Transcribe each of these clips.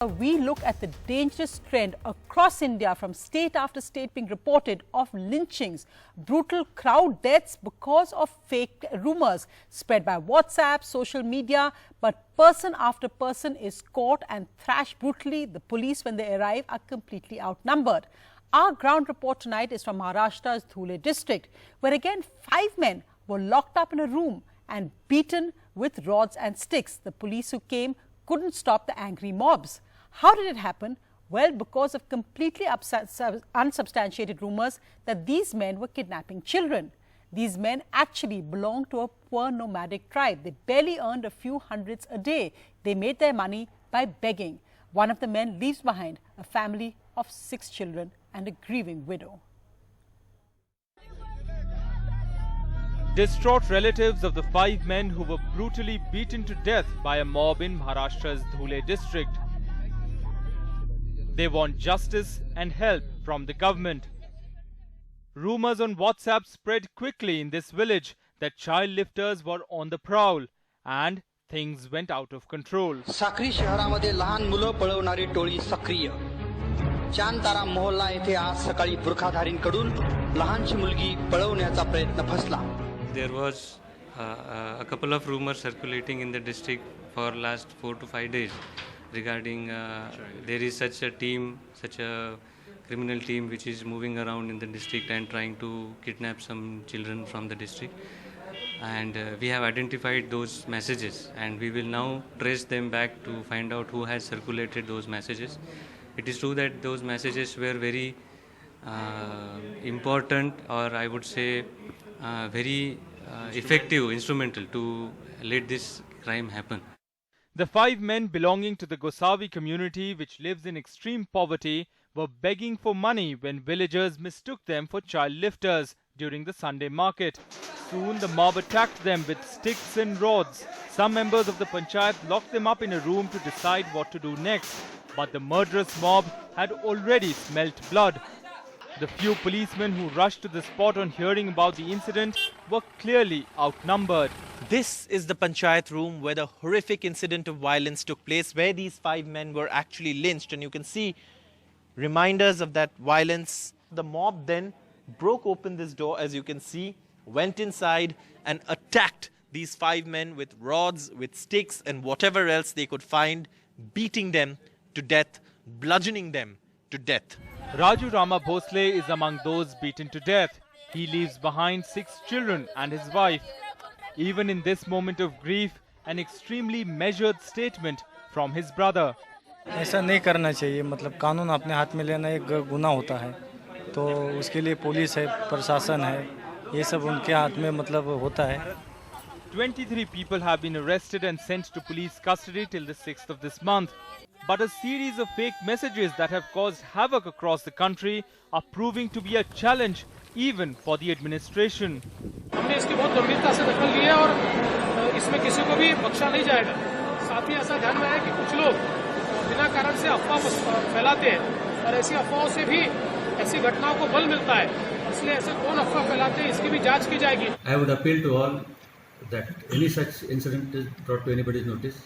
We look at the dangerous trend across India, from state after state being reported of lynchings, brutal crowd deaths because of fake rumours spread by WhatsApp, social media. But person after person is caught and thrashed brutally. The police, when they arrive, are completely outnumbered. Our ground report tonight is from Maharashtra's Dhule district, where again 5 men were locked up in a room and beaten with rods and sticks. The police who came couldn't stop the angry mobs. How did it happen? Well, because of completely unsubstantiated rumours that these men were kidnapping children. These men actually belonged to a poor nomadic tribe. They barely earned a few hundreds a day. They made their money by begging. One of the men leaves behind a family of 6 children and a grieving widow. Distraught relatives of the 5 men who were brutally beaten to death by a mob in Maharashtra's Dhule district. They want justice and help from the government. Rumours on WhatsApp spread quickly in this village that child lifters were on the prowl, and things went out of control. Sakri शहरामध्ये लहान मुलं पळवणारी टोळी सक्रिय. चांतारा मोहल्ला येथे आज सकाळी बुरखाधारींकडून लहानची मुलगी पळवण्याचा प्रयत्न फसला. There was a couple of rumors circulating in the district for last 4 to 5 days regarding there is such a team, such a criminal team which is moving around in the district and trying to kidnap some children from the district. And we have identified those messages, and we will now trace them back to find out who has circulated those messages. It is true that those messages were very important, or I would say very effective, instrumental to let this crime happen. The 5 men belonging to the Gosavi community, which lives in extreme poverty, were begging for money when villagers mistook them for child lifters during the Sunday market. Soon the mob attacked them with sticks and rods. Some members of the panchayat locked them up in a room to decide what to do next. But the murderous mob had already smelt blood. The few policemen who rushed to the spot on hearing about the incident were clearly outnumbered. This is the panchayat room where the horrific incident of violence took place, where these 5 men were actually lynched, and you can see reminders of that violence. The mob then broke open this door, as you can see, went inside and attacked these 5 men with rods, with sticks and whatever else they could find, beating them to death, bludgeoning them to death. Raju Rama Bhosle is among those beaten to death. He leaves behind 6 children and his wife. Even in this moment of grief, an extremely measured statement from his brother. ऐसा नहीं करना चाहिए, मतलब कानून अपने हाथ में लेना एक गुनाह होता है, तो उसके लिए पुलिस है, प्रशासन है, ये सब उनके हाथ में मतलब होता है. 23 people have been arrested and sent to police custody till the 6th of this month. But a series of fake messages that have caused havoc across the country are proving to be a challenge even for the administration. हमने इसकी बहुत गंभीरता से दखल ली है और इसमें किसी को भी बख्शा नहीं जाएगा. साथ ही ऐसा ध्यान में है कि कुछ लोग बिना कारण से अफवाह फैलाते हैं और ऐसी अफवाहों से भी ऐसी घटनाओं को बल मिलता है. इसलिए ऐसे कौन अफवाह फैलाते हैं, इसकी भी जांच की जाएगी. I would appeal to all that any such incident is brought to anybody's notice,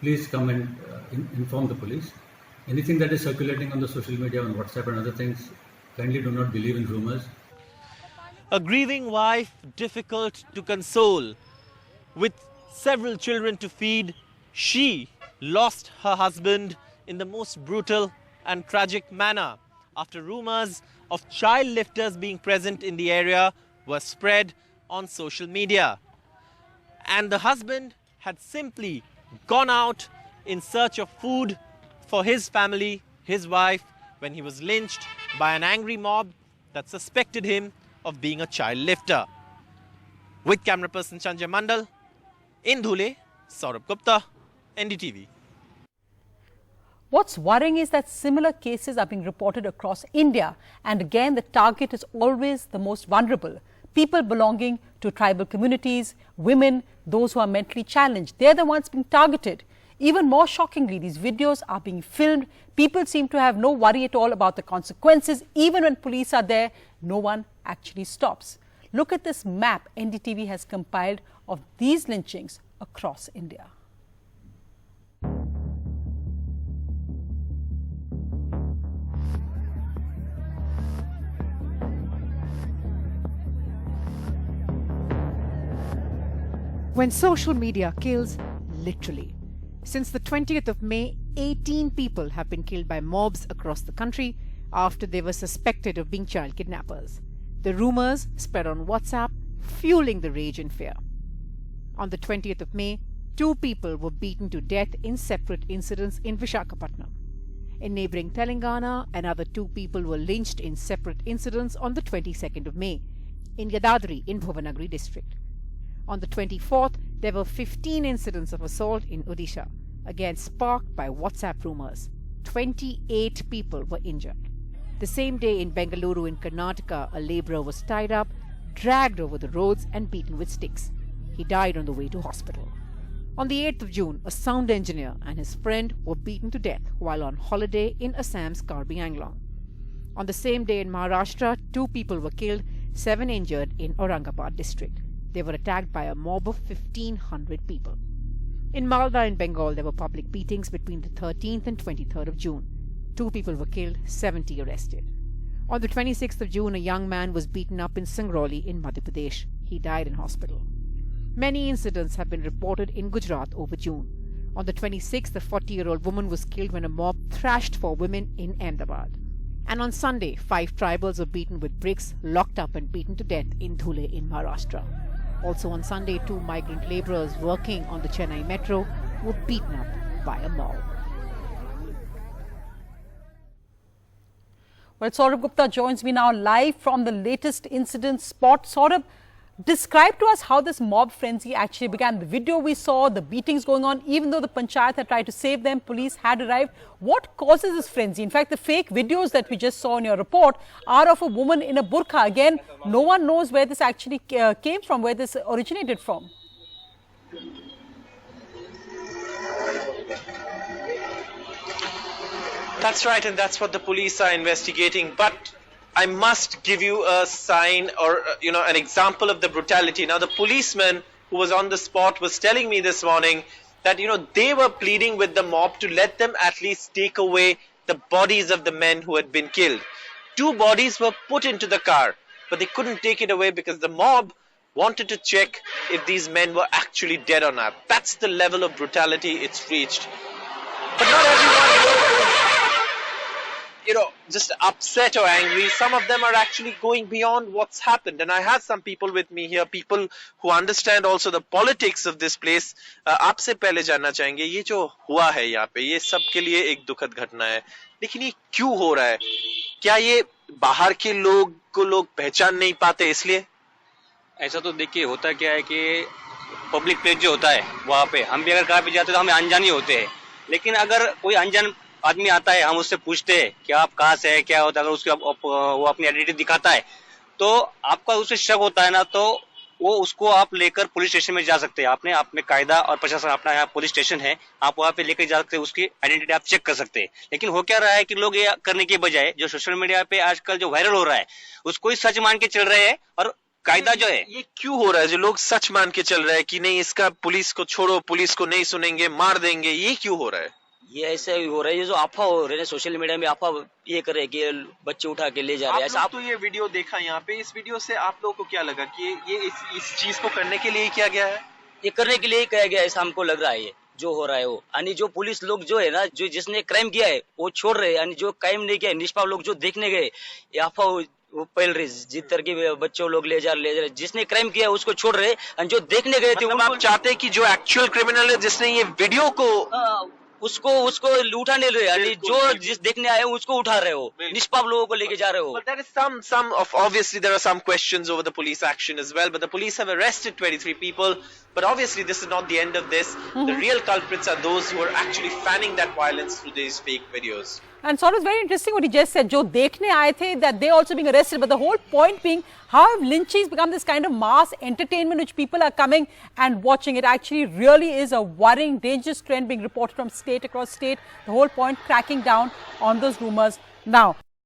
please come and inform the police. Anything that is circulating on the social media, on WhatsApp and other things, kindly do not believe in rumours. A grieving wife, difficult to console. With several children to feed, she lost her husband in the most brutal and tragic manner after rumours of child lifters being present in the area were spread on social media. And the husband had simply gone out in search of food for his family, his wife, when he was lynched by an angry mob that suspected him of being a child lifter. With camera person Sanjay Mandal, in Dhule, Saurabh Gupta, NDTV. What's worrying is that similar cases are being reported across India, and again the target is always the most vulnerable. People belonging to tribal communities, women, those who are mentally challenged, they're the ones being targeted. Even more shockingly, these videos are being filmed. People seem to have no worry at all about the consequences. Even when police are there, no one actually stops. Look at this map NDTV has compiled of these lynchings across India. When social media kills, literally. Since the 20th of May, 18 people have been killed by mobs across the country after they were suspected of being child kidnappers. The rumours spread on WhatsApp, fueling the rage and fear. On the 20th of May, 2 people were beaten to death in separate incidents in Visakhapatnam. In neighbouring Telangana, another 2 people were lynched in separate incidents on the 22nd of May in Yadadri in Bhuvanagari district. On the 24th, there were 15 incidents of assault in Odisha, again sparked by WhatsApp rumours. 28 people were injured. The same day in Bengaluru in Karnataka, a labourer was tied up, dragged over the roads and beaten with sticks. He died on the way to hospital. On the 8th of June, a sound engineer and his friend were beaten to death while on holiday in Assam's Karbi Anglong. On the same day in Maharashtra, 2 people were killed, 7 injured in Aurangabad district. They were attacked by a mob of 1,500 people. In Malda in Bengal, there were public beatings between the 13th and 23rd of June. 2 people were killed, 70 arrested. On the 26th of June, a young man was beaten up in Singrauli in Madhya Pradesh. He died in hospital. Many incidents have been reported in Gujarat over June. On the 26th, a 40-year-old woman was killed when a mob thrashed 4 women in Ahmedabad. And on Sunday, 5 tribals were beaten with bricks, locked up and beaten to death in Dhule in Maharashtra. Also on Sunday, 2 migrant labourers working on the Chennai metro were beaten up by a mob. Well, Saurabh Gupta joins me now live from the latest incident spot. Saurabh, describe to us how this mob frenzy actually began. The video we saw, the beatings going on, even though the panchayat had tried to save them, police had arrived. What causes this frenzy? In fact, the fake videos that we just saw in your report are of a woman in a burqa. Again, no one knows where this actually came from, where this originated from. That's right, and that's what the police are investigating. But I must give you a sign or, an example of the brutality. Now, the policeman who was on the spot was telling me this morning that, they were pleading with the mob to let them at least take away the bodies of the men who had been killed. 2 bodies were put into the car, but they couldn't take it away because the mob wanted to check if these men were actually dead or not. That's the level of brutality it's reached. But not everyone just upset or angry. Some of them are actually going beyond what's happened. And I have some people with me here, people who understand also the politics of this place. आपसे पहले जानना चाहेंगे, ये जो हुआ है यहाँ पे, ये सबके लिए एक दुखद घटना है. लेकिन ये क्यों हो रहा है? क्या ये बाहर के लोग को लोग पहचान नहीं पाते इसलिए? ऐसा तो देखिए, होता क्या है कि पब्लिक प्लेस जो होता है वहाँ पे हम भी अगर कहाँ पे जाते हैं तो हमें अनजान ही होते हैं. लेकिन अगर कोई अनजान आदमी आता है, हम उससे पूछते हैं कि आप कहाँ से है, क्या होता है. अगर उसकी वो अपनी आइडेंटिटी दिखाता है तो आपका उससे शक होता है ना, तो वो उसको आप लेकर पुलिस स्टेशन में जा सकते हैं. आपने अपने कायदा और प्रशासन, अपना यहाँ पुलिस स्टेशन है, आप वहाँ पे लेकर जा सकते हैं. उसकी आइडेंटिटी आप चेक कर सकते हैं. लेकिन हो क्या रहा है कि लोग ये करने के बजाय जो सोशल मीडिया पे आजकल जो वायरल हो रहा है उसको ही सच मान के चल रहे हैं. और कायदा जो है, ये क्यों हो रहा है जो लोग सच मान के चल रहे हैं कि नहीं, इसका पुलिस को छोड़ो, पुलिस को नहीं सुनेंगे, मार देंगे, ये क्यों हो रहा है? ये ऐसे हो रहा है, ये जो अफवाह हो रहे हैं सोशल मीडिया में, अफवाह ये करे कि बच्चे उठा के ले जा रहे हैं. आप तो ये वीडियो देखा यहाँ पे, इस वीडियो से आप लोगों को क्या लगा कि ये इस चीज को करने के लिए ही किया गया है? ये करने के लिए ही किया गया है, ऐसा हमको लग रहा है. ये जो हो रहा है वो, यानी जो पुलिस लोग जो है ना, जो जिसने क्राइम किया है वो छोड़ रहे हैं, यानी जो क्राइम नहीं किया है, निष्पाप लोग जो देखने गए, ये अफवाह वो फैल रही, जिस तरह के बच्चों लोग ले जा रहे, जिसने क्राइम किया है उसको छोड़ रहे हैं, जो देखने गए थे. मतलब आप चाहते हैं कि जो एक्चुअल क्रिमिनल है, जिसने ये वीडियो को उसको उठा नहीं रहे, यानी जो जिस देखने आए उसको उठा रहे हो, निष्पाप लोगों को लेके जा रहे हो. But there is some of, obviously there are some questions over the police action as well, but the police have arrested 23 people. But obviously this is not the end of this. The real culprits are those who are actually fanning that violence through these fake videos. And so it was very interesting what he just said. Jo dekhne aaye the, that they also being arrested. But the whole point being, how have lynchings become this kind of mass entertainment which people are coming and watching? It actually really is a worrying, dangerous trend being reported from state across state. The whole point cracking down on those rumours now.